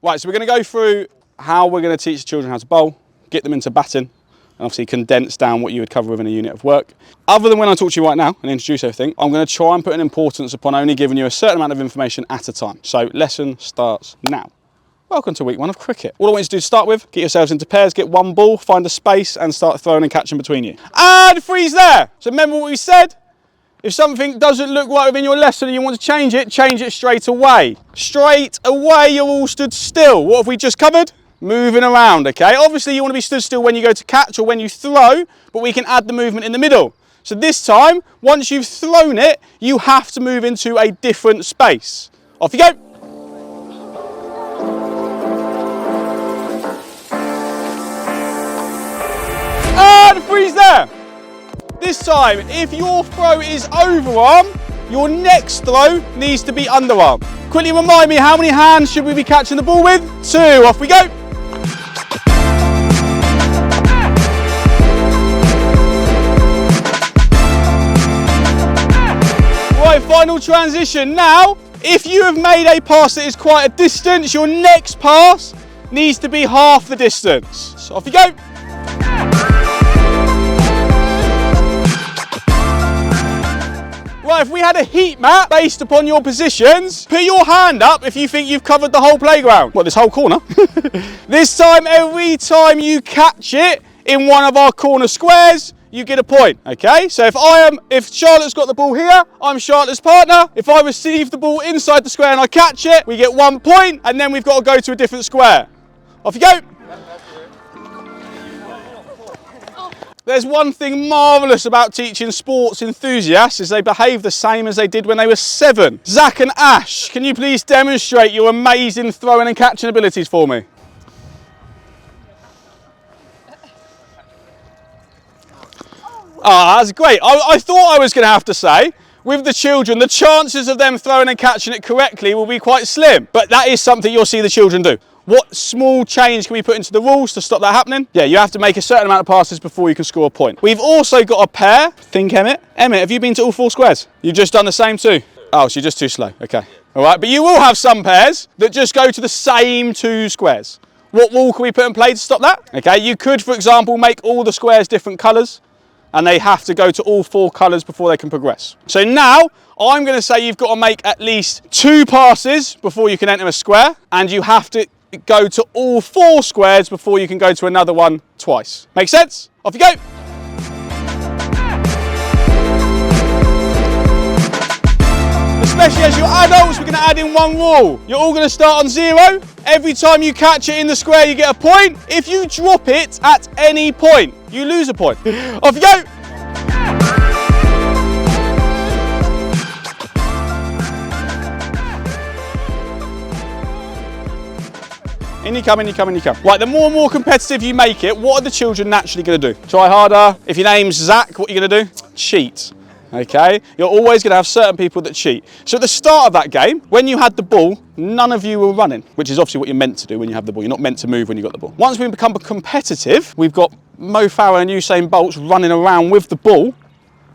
Right, so we're going to go through how we're going to teach the children how to bowl, get them into batting, and obviously condense down what you would cover within a unit of work. Other than when I talk to you right now and introduce everything, I'm going to try and put an importance upon only giving you a certain amount of information at a time. So lesson starts now. Welcome to week 1 of cricket. All I want you to do to start with, get yourselves into pairs, get one ball, find a space and start throwing and catching between you. And freeze there. So remember what we said? If something doesn't look right within your lesson and you want to change it straight away. Straight away, you're all stood still. What have we just covered? Moving around, okay? Obviously, you want to be stood still when you go to catch or when you throw, but we can add the movement in the middle. So this time, once you've thrown it, you have to move into a different space. Off you go. And freeze there. This time, if your throw is overarm, your next throw needs to be underarm. Quickly remind me, how many hands should we be catching the ball with? 2, off we go. Right, final transition. Now, if you have made a pass that is quite a distance, your next pass needs to be half the distance. So off you go. Right, if we had a heat map based upon your positions, put your hand up if you think you've covered the whole playground. What, this whole corner? This time, every time you catch it in one of our corner squares, you get a point, okay? So if Charlotte's got the ball here, I'm Charlotte's partner. If I receive the ball inside the square and I catch it, we get 1 point, and then we've got to go to a different square. Off you go. There's one thing marvellous about teaching sports enthusiasts is they behave the same as they did when they were 7. Zach and Ash, can you please demonstrate your amazing throwing and catching abilities for me? Ah, that's great. I thought I was going to have to say, with the children, the chances of them throwing and catching it correctly will be quite slim. But that is something you'll see the children do. What small change can we put into the rules to stop that happening? Yeah, you have to make a certain amount of passes before you can score a point. We've also got a pair. Think, Emmett. Emmett, have you been to all 4 squares? You've just done the same too? Oh, so you're just too slow. Okay. All right, but you will have some pairs that just go to the same 2 squares. What rule can we put in play to stop that? Okay, you could, for example, make all the squares different colours, and they have to go to all 4 colours before they can progress. So now, I'm going to say you've got to make at least 2 passes before you can enter a square, and you have to go to all 4 squares before you can go to another one twice. Make sense? Off you go. Especially as you're adults, we're going to add in 1 rule. You're all going to start on 0. Every time you catch it in the square, you get a point. If you drop it at any point, you lose a point. Off you go. In you come, in you come, in you come. Right, the more and more competitive you make it, what are the children naturally going to do? Try harder. If your name's Zach, what are you going to do? Cheat. Okay? You're always going to have certain people that cheat. So at the start of that game, when you had the ball, none of you were running, which is obviously what you're meant to do when you have the ball. You're not meant to move when you've got the ball. Once we become competitive, we've got Mo Farah and Usain Bolt running around with the ball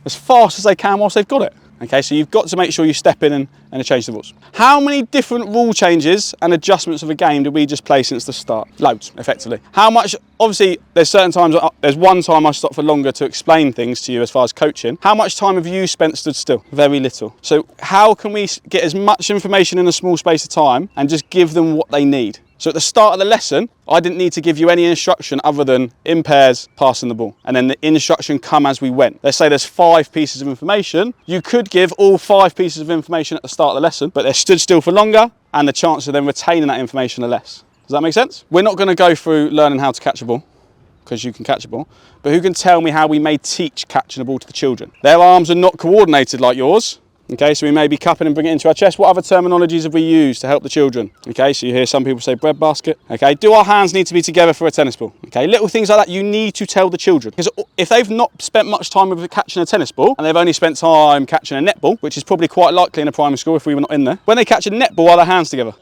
as fast as they can whilst they've got it. Okay, so you've got to make sure you step in and change the rules. How many different rule changes and adjustments of a game did we just play since the start? Loads, effectively. How much, obviously, there's certain times, there's one time I stopped for longer to explain things to you as far as coaching. How much time have you spent stood still? Very little. So how can we get as much information in a small space of time and just give them what they need? So at the start of the lesson, I didn't need to give you any instruction other than in pairs, passing the ball. And then the instruction come as we went. Let's say there's 5 pieces of information. You could give all 5 pieces of information at the start of the lesson, but they're stood still for longer and the chance of them retaining that information are less. Does that make sense? We're not going to go through learning how to catch a ball, because you can catch a ball, but who can tell me how we may teach catching a ball to the children? Their arms are not coordinated like yours. Okay, so we may be cupping and bringing it into our chest. What other terminologies have we used to help the children? Okay, so you hear some people say bread basket. Okay, do our hands need to be together for a tennis ball? Okay, little things like that you need to tell the children. Because if they've not spent much time with catching a tennis ball, and they've only spent time catching a netball, which is probably quite likely in a primary school if we were not in there, when they catch a netball, are their hands together?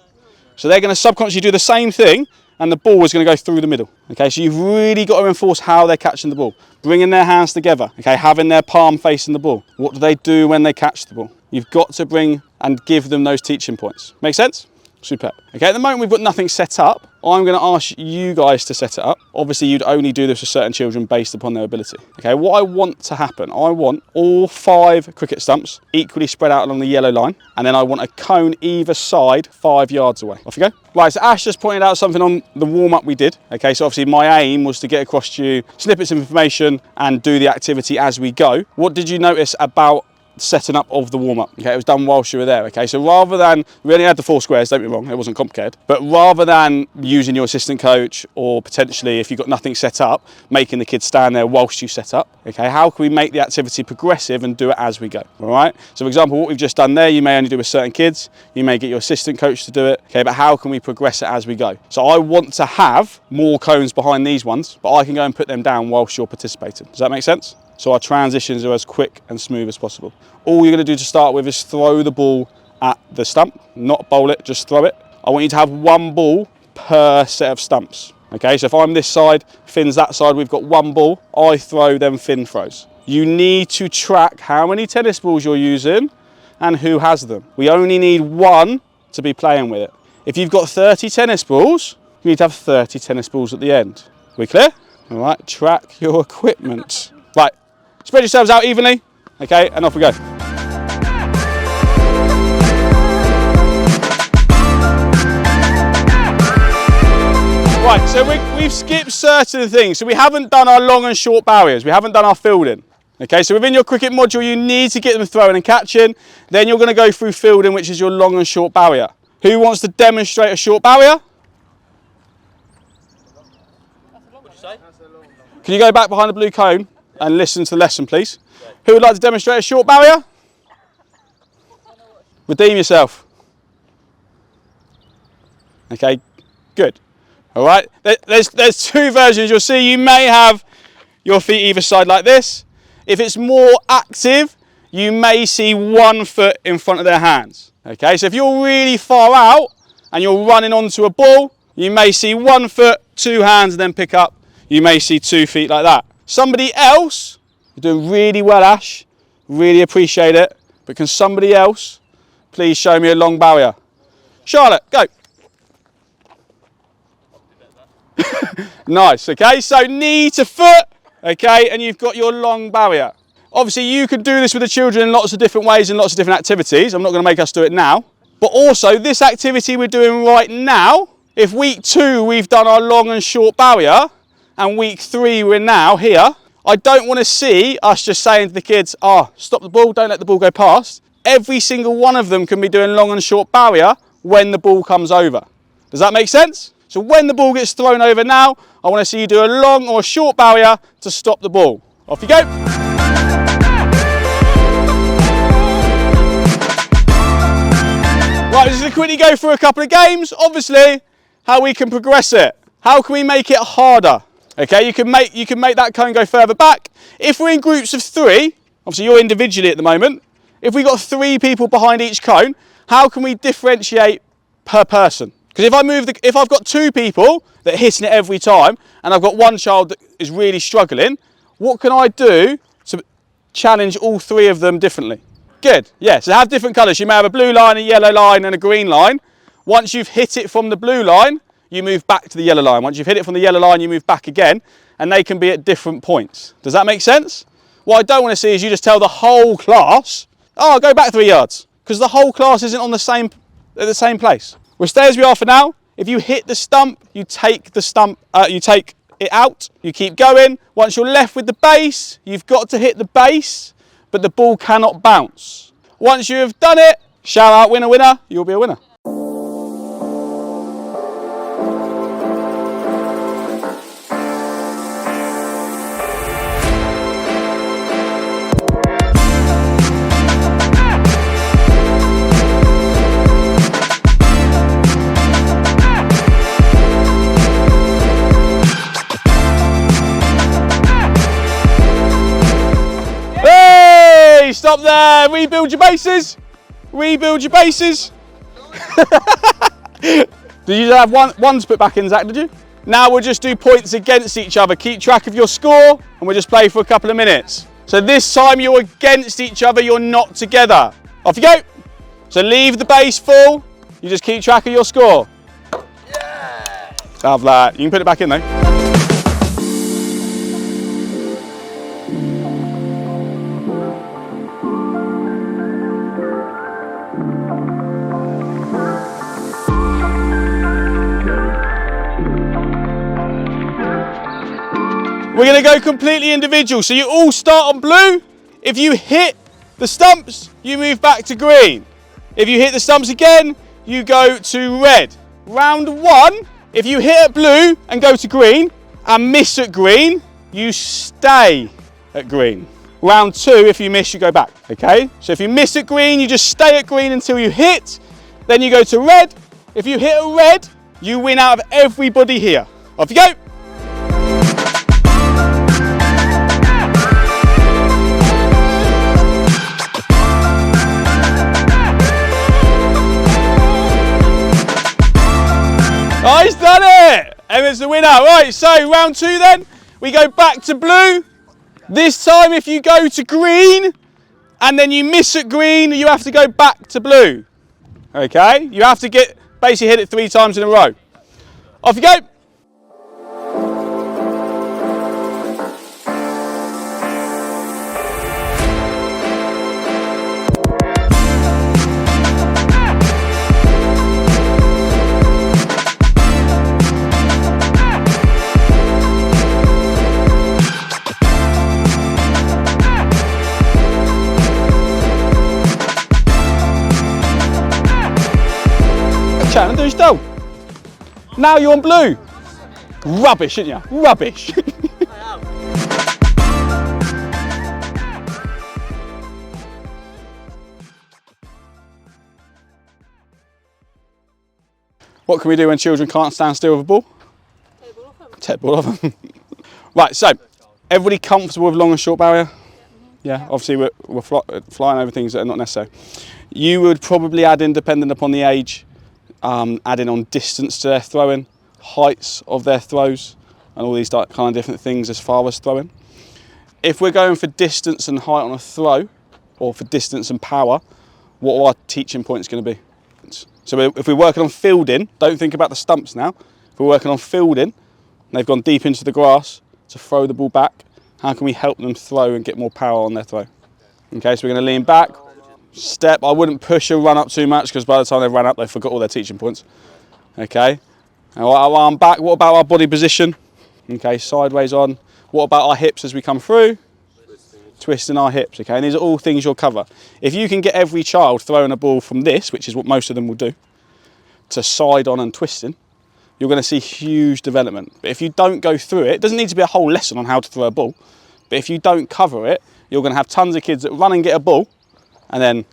So they're going to subconsciously do the same thing, and the ball is going to go through the middle. Okay, so you've really got to enforce how they're catching the ball. Bringing their hands together, okay, having their palm facing the ball. What do they do when they catch the ball? You've got to bring and give them those teaching points. Make sense? Superb. Okay, at the moment we've got nothing set up. I'm going to ask you guys to set it up. Obviously, you'd only do this with certain children based upon their ability. Okay, what I want to happen, I want all 5 cricket stumps equally spread out along the yellow line, and then I want a cone either side 5 yards away. Off you go. Right, so Ash just pointed out something on the warm-up we did. Okay, so obviously my aim was to get across to you snippets of information and do the activity as we go. What did you notice about setting up of the warm-up? Okay, it was done whilst you were there. Okay, so rather than, we only had the 4 squares, don't be wrong, it wasn't complicated, but rather than using your assistant coach or potentially, if you've got nothing set up, making the kids stand there whilst you set up, okay, how can we make the activity progressive and do it as we go? All right, so for example, what we've just done there, you may only do with certain kids, you may get your assistant coach to do it, okay, but how can we progress it as we go? So I want to have more cones behind these ones, but I can go and put them down whilst you're participating. Does that make sense? So our transitions are as quick and smooth as possible. All you're going to do to start with is throw the ball at the stump, not bowl it, just throw it. I want you to have 1 ball per set of stumps. Okay, so if I'm this side, Finn's that side, we've got 1 ball, I throw, then Finn throws. You need to track how many tennis balls you're using and who has them. We only need 1 to be playing with it. If you've got 30 tennis balls, you need to have 30 tennis balls at the end. We clear? All right, track your equipment. Right, spread yourselves out evenly, okay, and off we go. Right, so we've skipped certain things. So we haven't done our long and short barriers. We haven't done our fielding. Okay, so within your cricket module, you need to get them throwing and catching. Then you're going to go through fielding, which is your long and short barrier. Who wants to demonstrate a short barrier? Can you go back behind the blue cone and listen to the lesson, please? Who would like to demonstrate a short barrier? Redeem yourself. Okay, good. All right, there's 2 versions. You'll see you may have your feet either side like this. If it's more active, you may see 1 foot in front of their hands. Okay, so if you're really far out and you're running onto a ball, you may see 1 foot, 2 hands, and then pick up. You may see 2 feet like that. Somebody else, you're doing really well, Ash, really appreciate it, but can somebody else please show me a long barrier? Charlotte, go. Nice, okay, so knee to foot, okay, and you've got your long barrier. Obviously you can do this with the children in lots of different ways and lots of different activities. I'm not going to make us do it now, but also this activity we're doing right now, if week 2 we've done our long and short barrier and week 3 we're now here, I don't want to see us just saying to the kids, stop the ball, don't let the ball go past. Every single one of them can be doing long and short barrier when the ball comes over. Does that make sense? So when the ball gets thrown over now, I want to see you do a long or a short barrier to stop the ball. Off you go. Right, just going to quickly go through a couple of games. Obviously, how we can progress it. How can we make it harder? Okay, you can make that cone go further back. If we're in groups of 3, obviously you're individually at the moment. If we've got 3 people behind each cone, how can we differentiate per person? Because if I've got 2 people that are hitting it every time, and I've got 1 child that is really struggling, what can I do to challenge all 3 of them differently? Good, yeah, so have different colours. You may have a blue line, a yellow line, and a green line. Once you've hit it from the blue line, you move back to the yellow line. Once you've hit it from the yellow line, you move back again, and they can be at different points. Does that make sense? What I don't want to see is you just tell the whole class, go back 3 yards, because the whole class isn't at the same place. We'll stay as we are for now. If you hit the stump, you take it out, you keep going. Once you're left with the base, you've got to hit the base, but the ball cannot bounce. Once you have done it, shout out winner, winner, you'll be a winner. Stop there, rebuild your bases. Rebuild your bases. Did you have one to put back in, Zach, did you? Now we'll just do points against each other. Keep track of your score and we'll just play for a couple of minutes. So this time you're against each other, you're not together. Off you go. So leave the base full. You just keep track of your score. Yeah. Love that. You can put it back in though. We're going to go completely individual. So you all start on blue. If you hit the stumps, you move back to green. If you hit the stumps again, you go to red. Round 1, if you hit at blue and go to green and miss at green, you stay at green. Round 2, if you miss, you go back, okay? So if you miss at green, you just stay at green until you hit, then you go to red. If you hit at red, you win out of everybody here. Off you go. Oh, he's done it! Emmett's the winner. Right, so round 2 then. We go back to blue. This time if you go to green and then you miss at green, you have to go back to blue. Okay? You have to basically hit it 3 times in a row. Off you go. And do still. Now you're on blue. Rubbish, isn't you? Rubbish. What can we do when children can't stand still with a ball? Take ball off them. Right, so everybody comfortable with long and short barrier? Yeah, obviously we're flying over things that are not necessary. You would probably add in, depending upon the age, adding on distance to their throwing, heights of their throws, and all these kind of different things as far as throwing. If we're going for distance and height on a throw, or for distance and power, what are our teaching points going to be? So if we're working on fielding, don't think about the stumps now. If we're working on fielding, and they've gone deep into the grass to throw the ball back, how can we help them throw and get more power on their throw? Okay, so we're going to lean back. Step, I wouldn't push a run up too much because by the time they've run up, they've forgot all their teaching points. Okay, now our arm back, what about our body position? Okay, sideways on. What about our hips as we come through? Twisting our hips, okay, and these are all things you'll cover. If you can get every child throwing a ball from this, which is what most of them will do, to side on and twisting, you're going to see huge development. But if you don't go through it, it doesn't need to be a whole lesson on how to throw a ball, but if you don't cover it, you're going to have tons of kids that run and get a ball, and then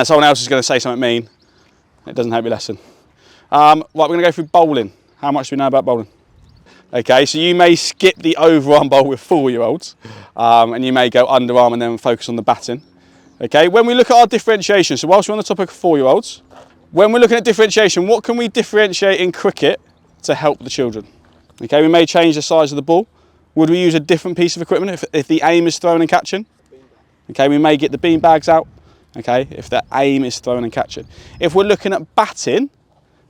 someone else is going to say something mean. It doesn't help your lesson. Right, we're going to go through bowling. How much do we know about bowling? Okay, so you may skip the overarm bowl with 4-year-olds, and you may go underarm and then focus on the batting. Okay, when we look at our differentiation, so whilst we're on the topic of 4-year-olds, when we're looking at differentiation, what can we differentiate in cricket to help the children? Okay, we may change the size of the ball. Would we use a different piece of equipment if the aim is throwing and catching? Okay, we may get the bean bags out, okay, if the aim is throwing and catching. If we're looking at batting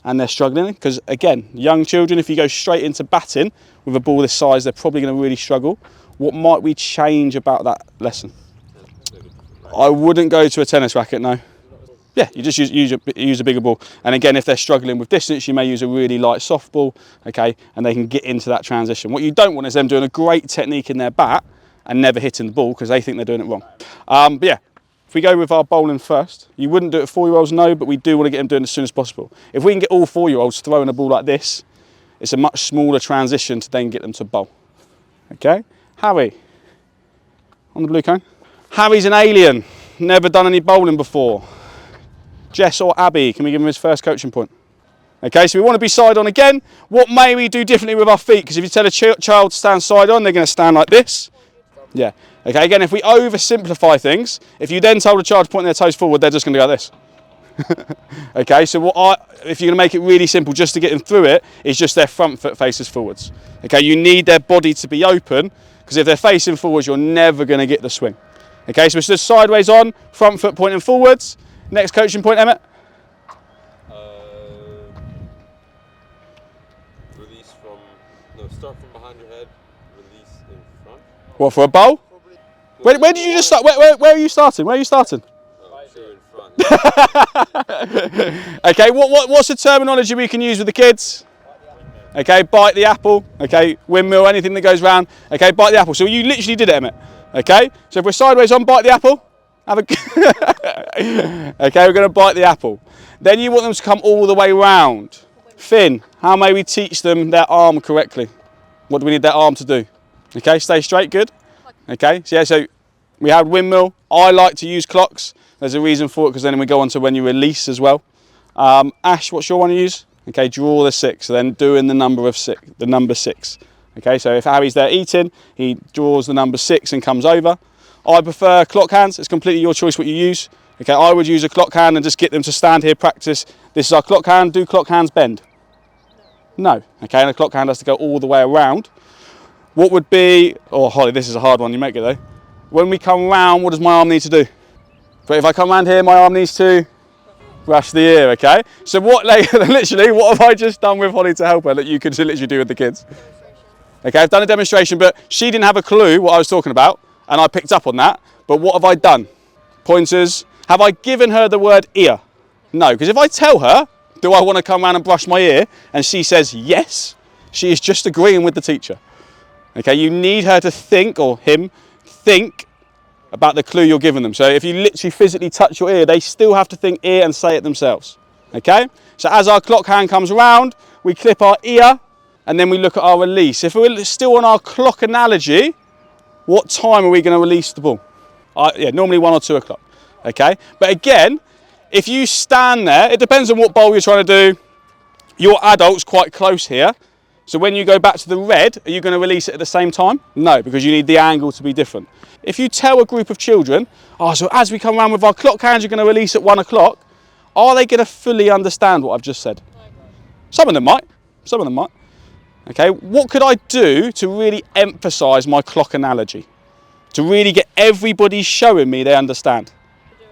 and they're struggling, because again, young children, if you go straight into batting with a ball this size, they're probably going to really struggle. What might we change about that lesson? I wouldn't go to a tennis racket, no. Yeah, you just use a bigger ball. And again, if they're struggling with distance, you may use a really light softball, okay, and they can get into that transition. What you don't want is them doing a great technique in their bat and never hitting the ball because they think they're doing it wrong. But yeah, if we go with our bowling first, you wouldn't do it 4-year-olds, no, but we do want to get them doing it as soon as possible. If we can get all 4-year-olds throwing a ball like this, it's a much smaller transition to then get them to bowl. Okay, Harry, on the blue cone. Harry's an alien, never done any bowling before. Jess or Abby, can we give him his first coaching point? Okay, so we want to be side on again. What may we do differently with our feet? Because if you tell a child to stand side on, they're going to stand like this. Yeah. Okay, again, if we oversimplify things, if you then told a child to point their toes forward, they're just going to go like this. Okay, so if you're going to make it really simple just to get them through it, is just their front foot faces forwards. Okay, you need their body to be open, because if they're facing forwards, you're never going to get the swing. Okay, so it's just sideways on, front foot pointing forwards. Next coaching point, Emmett. Release from, no, start from behind your head, release in front. What, for a bowl? Where did you just start? Where are you starting? Where are you starting? Oh, sure, in front. Okay, what's the terminology we can use with the kids? Okay, bite the apple. Okay, windmill, anything that goes round. Okay, bite the apple. So you literally did it, Emmett. Okay, so if we're sideways on, bite the apple. Have a. Okay, we're going to bite the apple. Then you want them to come all the way round. Finn, how may we teach them their arm correctly? What do we need their arm to do? Okay, stay straight, good. Okay, so yeah, so we had windmill. I like to use clocks. There's a reason for it, because then we go on to when you release as well. Ash, what's your one to use? Okay, draw the 6, so then doing the number 6. Okay, so if Harry's there eating, he draws the number 6 and comes over. I prefer clock hands. It's completely your choice what you use. Okay, I would use a clock hand and just get them to stand here, practice. This is our clock hand. Do clock hands bend? No. Okay, and a clock hand has to go all the way around. What would be, oh Holly, this is a hard one, you make it though. When we come round, what does my arm need to do? But if I come round here, my arm needs to brush the ear, okay? So what, like, literally, what have I just done with Holly to help her that you could literally do with the kids? Okay, I've done a demonstration, but she didn't have a clue what I was talking about, and I picked up on that. But what have I done? Pointers. Have I given her the word ear? No, because if I tell her, do I want to come around and brush my ear, and she says yes, she is just agreeing with the teacher. Okay, you need her to think, or him, think about the clue you're giving them. So if you literally physically touch your ear, they still have to think ear and say it themselves. Okay, so as our clock hand comes around, we clip our ear, and then we look at our release. If we're still on our clock analogy, what time are we going to release the ball? Yeah, normally 1 or 2 o'clock. Okay, but again, if you stand there, it depends on what bowl you're trying to do. Your adult's quite close here. So when you go back to the red, are you going to release it at the same time? No, because you need the angle to be different. If you tell a group of children, oh, so as we come around with our clock hands, you're going to release at 1 o'clock, are they going to fully understand what I've just said? Some of them might. Some of them might. Okay, what could I do to really emphasise my clock analogy? To really get everybody showing me they understand?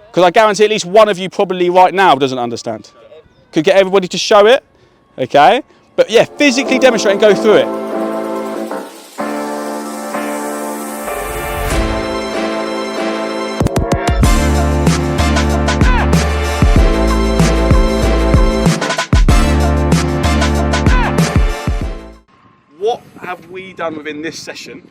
Because I guarantee at least one of you probably right now doesn't understand. Could get everybody to show it, okay? But yeah, physically demonstrate and go through it. What have we done within this session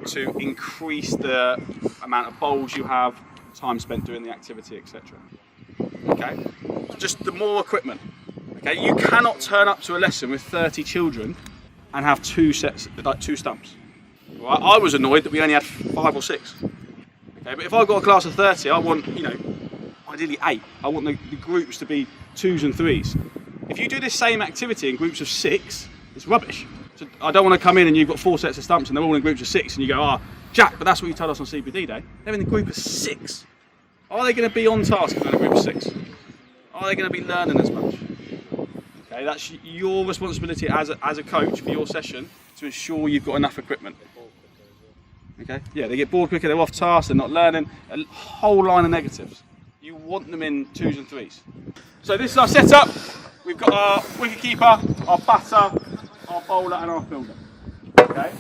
to increase the amount of bowls you have, time spent doing the activity, etc.? Okay, just the more equipment. Okay, you cannot turn up to a lesson with 30 children and have 2 sets, like 2 stumps. Right? I was annoyed that we only had 5 or 6. Okay, but if I've got a class of 30, I want, ideally 8. I want the groups to be 2s and 3s. If you do this same activity in groups of 6, it's rubbish. So I don't want to come in and you've got 4 sets of stumps and they're all in groups of 6 and you go, Jack, but that's what you told us on CPD day. They're in the group of 6. Are they going to be on task if they're in a group of 6? Are they going to be learning as much? Okay, that's your responsibility as a coach for your session to ensure you've got enough equipment. Okay, yeah, they get bored quicker, they're off task, they're not learning, a whole line of negatives. You want them in 2s and 3s. So this is our setup. We've got our wicket keeper, our batter, our bowler and our fielder. Okay,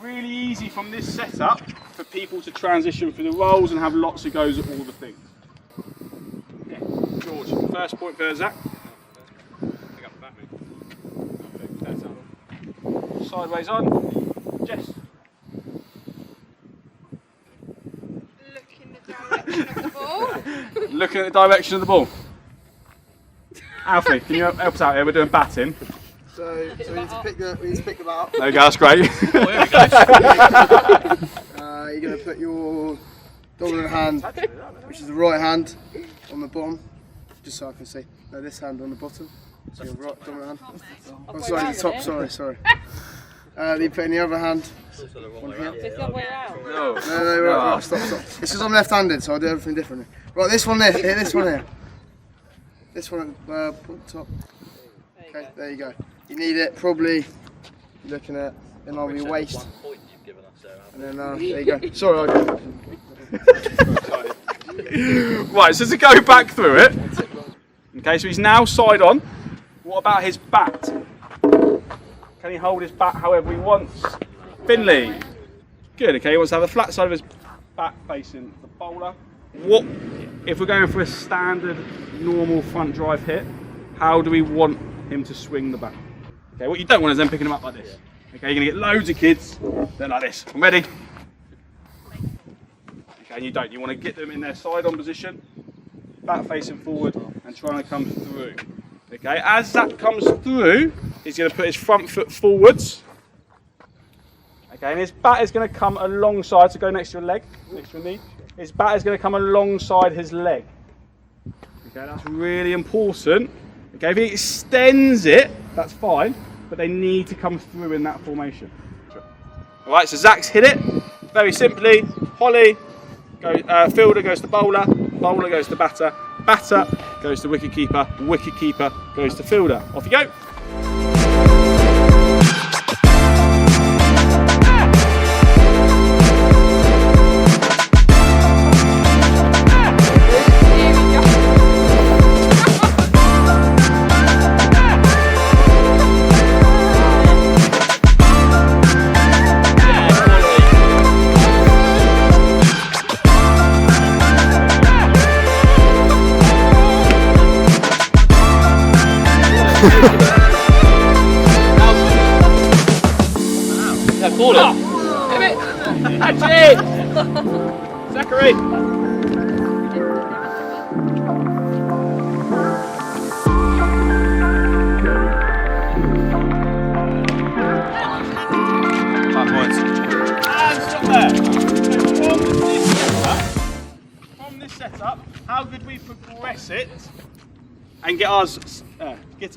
really easy from this setup for people to transition through the roles and have lots of goes at all the things. Yeah, George, first point for Zach. Sideways on. Jess. Look in the direction of the ball. Looking at the direction of the ball. Alfie, can you help us out here? We're doing batting. So we need to pick the bat up. There we go, that's great. You're going to put your dominant hand, which is the right hand, on the bottom, just so I can see. No, this hand on the bottom. So your right dominant hand. Oh, sorry, the top. Sorry. You put in the other hand on here. It's the other way around. No. No, right, stop. It's because I'm left-handed, so I do everything differently. Right, this one there, this one here. This one at the top. Okay, there you go. You need it probably, you're looking at, in line with your waist. And then, there you go. Sorry, Right, so to go back through it. Okay, so he's now side on. What about his bat? Can he hold his bat however he wants? Finley. Good, okay, he wants to have a flat side of his bat facing the bowler. What, if we're going for a standard, normal front drive hit, how do we want him to swing the bat? Okay, what you don't want is them picking him up like this. Okay, you're going to get loads of kids, they're like this. I'm ready. Okay, and you don't. You want to get them in their side-on position, bat facing forward, and trying to come through. Okay, as that comes through, he's going to put his front foot forwards. Okay, and his bat is going to come alongside, so go next to your leg, next to your knee. His bat is going to come alongside his leg. Okay, that's really important. Okay, if he extends it, that's fine, but they need to come through in that formation. All right, so Zach's hit it. Very simply, Holly, fielder goes to bowler, bowler goes to batter, batter goes to wicket keeper goes to fielder. Off you go. Call it. That's it! Zachary! And stop there. From this setup, how could we progress it and get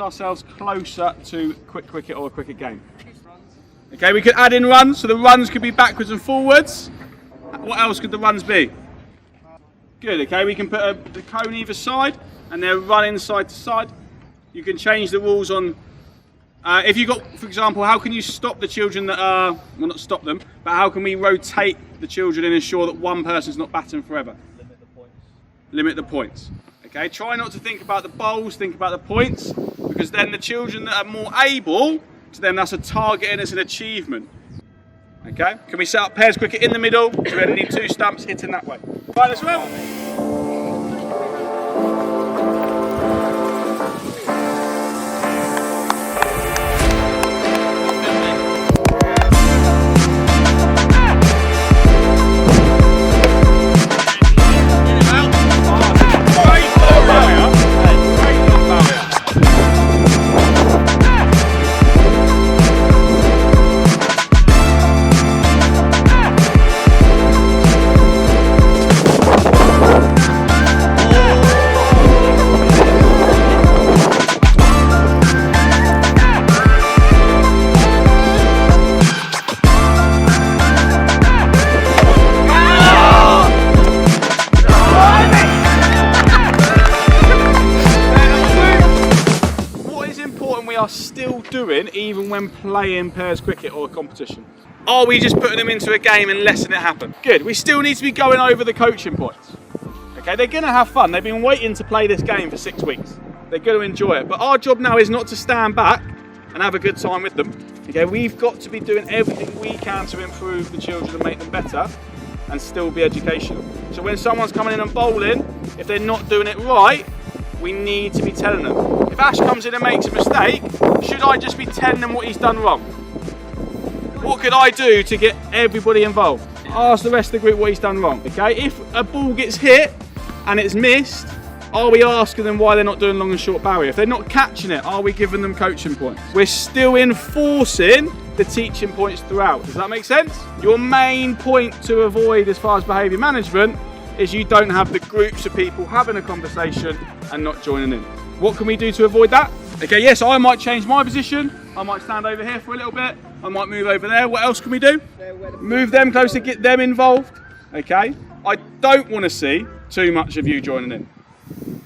ourselves closer to quick cricket or a cricket game? Okay, we could add in runs, so the runs could be backwards and forwards. What else could the runs be? Good, okay, we can put the cone either side and they're running side to side. You can change the rules on, if you've got, for example, how can you stop the children that are, well not stop them, but how can we rotate the children and ensure that one person's not batting forever? Limit the points. Limit the points. Okay, try not to think about the bowls, think about the points, because then the children that are more able, so then that's a target and it's an achievement. Okay, can we set up pairs cricket in the middle? So we only need 2 stumps hitting that way. Right, as well. Still doing even when playing pairs cricket or a competition? Are we just putting them into a game and letting it happen? Good, we still need to be going over the coaching points. Okay, they're going to have fun. They've been waiting to play this game for 6 weeks. They're going to enjoy it. But our job now is not to stand back and have a good time with them. Okay, we've got to be doing everything we can to improve the children and make them better and still be educational. So when someone's coming in and bowling, if they're not doing it right, we need to be telling them. If Ash comes in and makes a mistake, should I just be telling them what he's done wrong? What could I do to get everybody involved? Ask the rest of the group what he's done wrong, okay? If a ball gets hit and it's missed, are we asking them why they're not doing long and short barrier? If they're not catching it, are we giving them coaching points? We're still enforcing the teaching points throughout. Does that make sense? Your main point to avoid as far as behaviour management is you don't have the groups of people having a conversation and not joining in. What can we do to avoid that? Okay, yes, I might change my position. I might stand over here for a little bit. I might move over there. What else can we do? Move them closer, get them involved. Okay, I don't want to see too much of you joining in.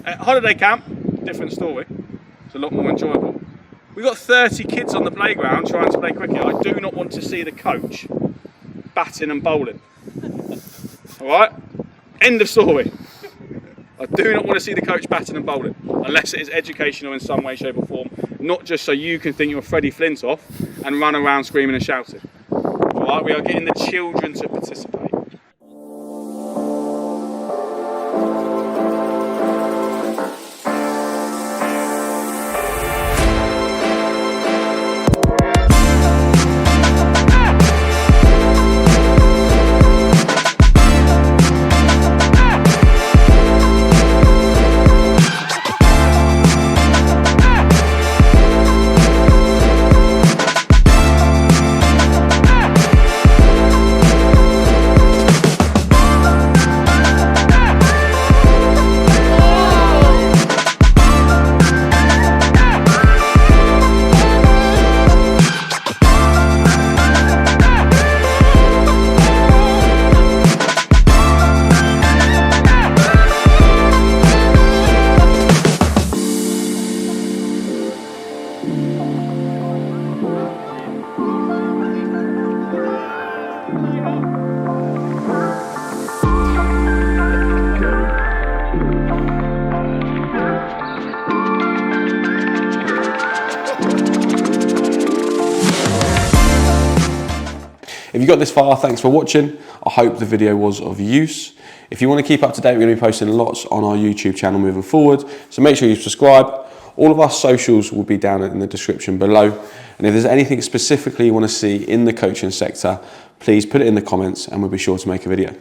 At holiday camp, different story. It's a lot more enjoyable. We've got 30 kids on the playground trying to play cricket. I do not want to see the coach batting and bowling. All right, end of story. I do not want to see the coach batting and bowling, unless it is educational in some way, shape or form, not just so you can think you're Freddie Flintoff and run around screaming and shouting. All right, we are getting the children to participate. If you got this far, thanks for watching. I hope the video was of use. If you want to keep up to date, we're going to be posting lots on our YouTube channel moving forward. So make sure you subscribe. All of our socials will be down in the description below. And if there's anything specifically you want to see in the coaching sector, please put it in the comments and we'll be sure to make a video.